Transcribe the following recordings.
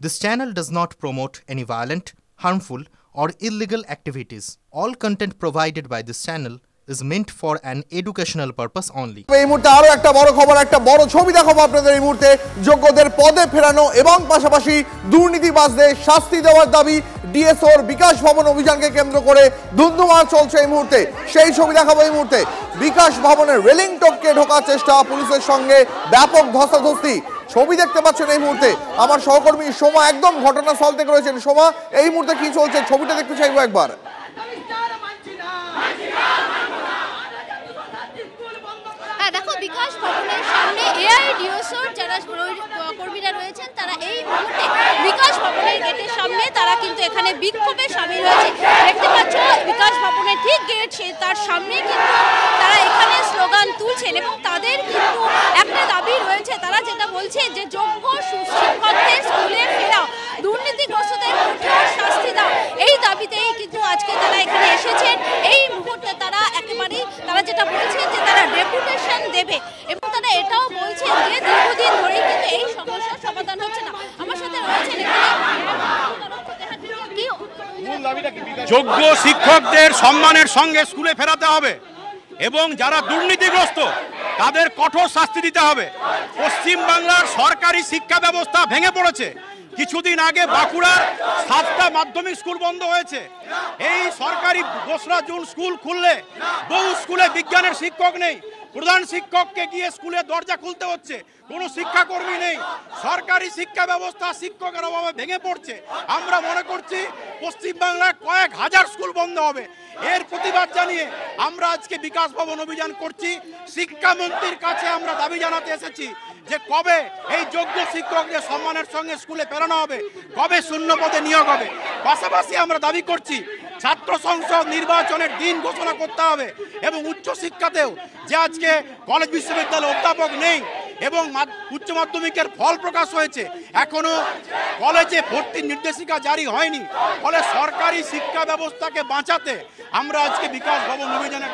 This channel does not promote any violent, harmful, or illegal activities. All content provided by this channel is meant for an educational purpose only. এই মুহূর্তে আরো একটা বড় খবর, একটা বড় ছবি দেখাবো আপনাদের এই মুহূর্তে। যোগ্যদের পদে ফেরানো এবং পাশাপাশি দুর্নীতিবাজদের শাস্তি দেওয়ার দাবি ডিএসওর বিকাশ ভবন অভিযানকে কেন্দ্র করে ধুন্ধুমার চলছে এই মুহূর্তে। সেই ছবি দেখাবো এই মুহূর্তে। বিকাশ ভবনের রেলিং টপকে ঢোকার চেষ্টা, পুলিশের সঙ্গে ব্যাপক ধস্তাধস্তি। ছবি দেখতে পাচ্ছেন এই মুহূর্তে। আমার সহকর্মী সোমা একদম ঘটনাস্থল থেকে রয়েছেন। সোমা, এই মুহূর্তে কি চলছে ছবিটা দেখতে চাইবো একবার। দেখো, বিকাশ ভবনের সামনে এআইডিএসওর যারা কর্মীরা রয়েছেন তারা এই মুহূর্তে বিকাশ ভবনের গেটের সামনে তারা কিন্তু এখানে বিক্ষোভে সামিল হয়েছে। দেখতে পাচ্ছ বিকাশ ভবনের ঠিক গেট, তার সামনে কিন্তু তারা এখানে স্লোগান তুলছেন এবং তাদের কিন্তু একটা দাবি রয়েছে। তারা যেটা বলছে যে যোগ্য শিক্ষকদের স্কুলে ফেরাও, দুর্নীতিগ্রস্তদের কঠোর শাস্তি দাও, এই দাবিতেই কিন্তু আজকে তারা এখানে এসেছেন। এই মুহূর্তে তারা একেবারেই তারা যেটা বলছেন যে তারা ডেপুটেশন দেবে এবং তারা এটাও বলছেন যে দীর্ঘদিন ধরেই কিন্তু এই সমস্যার সমাধান হচ্ছে না। আমার সাথে রয়েছেন যোগ্য শিক্ষকদের সম্মানের সঙ্গে স্কুলে ফেরাতে হবে এবং যারা দুর্নীতিগ্রস্ত তাদের কঠোর শাস্তি দিতে হবে। পশ্চিম বাংলার সরকারি শিক্ষা ব্যবস্থা ভেঙে পড়েছে। কিছুদিন আগে বাঁকুড়ার 7টা মাধ্যমিক স্কুল বন্ধ হয়েছে। এই সরকারি 2রা জুন স্কুল খুললে বহু স্কুলে বিজ্ঞানের শিক্ষক নেই, প্রধান শিক্ষককে গিয়ে স্কুলের দরজা খুলতে হচ্ছে, কোনো শিক্ষাকর্মী নেই। সরকারি শিক্ষা ব্যবস্থা শিক্ষকের অভাবে ভেঙে পড়ছে। আমরা মনে করছি পশ্চিমবাংলায় কয়েক হাজার স্কুল বন্ধ হবে। এর প্রতিবাদ জানিয়ে আমরা আজকে বিকাশ ভবন অভিযান করছি। শিক্ষামন্ত্রীর কাছে আমরা দাবি জানাতে এসেছি যে কবে এই যোগ্য শিক্ষকদের সম্মানের সঙ্গে স্কুলে ফেরানো হবে, কবে শূন্য পদে নিয়োগ হবে। পাশাপাশি আমরা দাবি করছি ছাত্র সংসদ নির্বাচনের দিন ঘোষণা করতে হবে এবং উচ্চশিক্ষাতেও যে আজকে কলেজ বিশ্ববিদ্যালয়ে অধ্যাপক নেই এবং উচ্চ মাধ্যমিকের ফল প্রকাশ হয়েছে, এখনো কলেজে ভর্তির নির্দেশিকা জারি হয়নি। ফলে সরকারি শিক্ষা ব্যবস্থাকে বাঁচাতে আমরা আজকে বিকাশ ভবন অভিযানে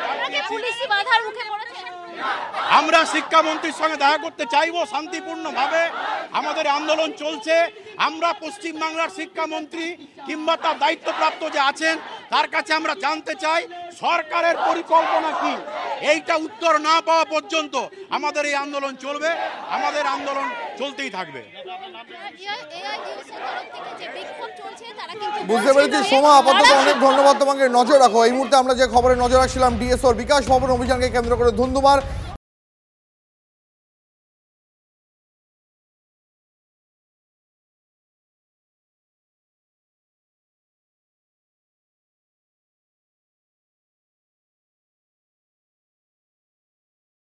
আমরা শিক্ষামন্ত্রীর সঙ্গে দেখা করতে চাইব শান্তিপূর্ণভাবে। আমাদের আন্দোলন চলছে। আমরা পশ্চিমবাংলার শিক্ষামন্ত্রী কিংবা তার দায়িত্বপ্রাপ্ত যে আছেন তার কাছে আমরা জানতে চাই সরকারের পরিকল্পনা কি। এইটা উত্তর না পাওয়া পর্যন্ত আমাদের এই আন্দোলন চলবে, আমাদের আন্দোলন চলতেই থাকবে। বুঝতে পেরেছি সোমা, আপাতত অনেক ধন্যবাদ তোমাকে। নজর রাখো। এই মুহূর্তে আমরা যে খবরে নজর রাখছিলাম ডিএসওর বিকাশ ভবন অভিযানকে কেন্দ্র করে ধুন্ধুমার।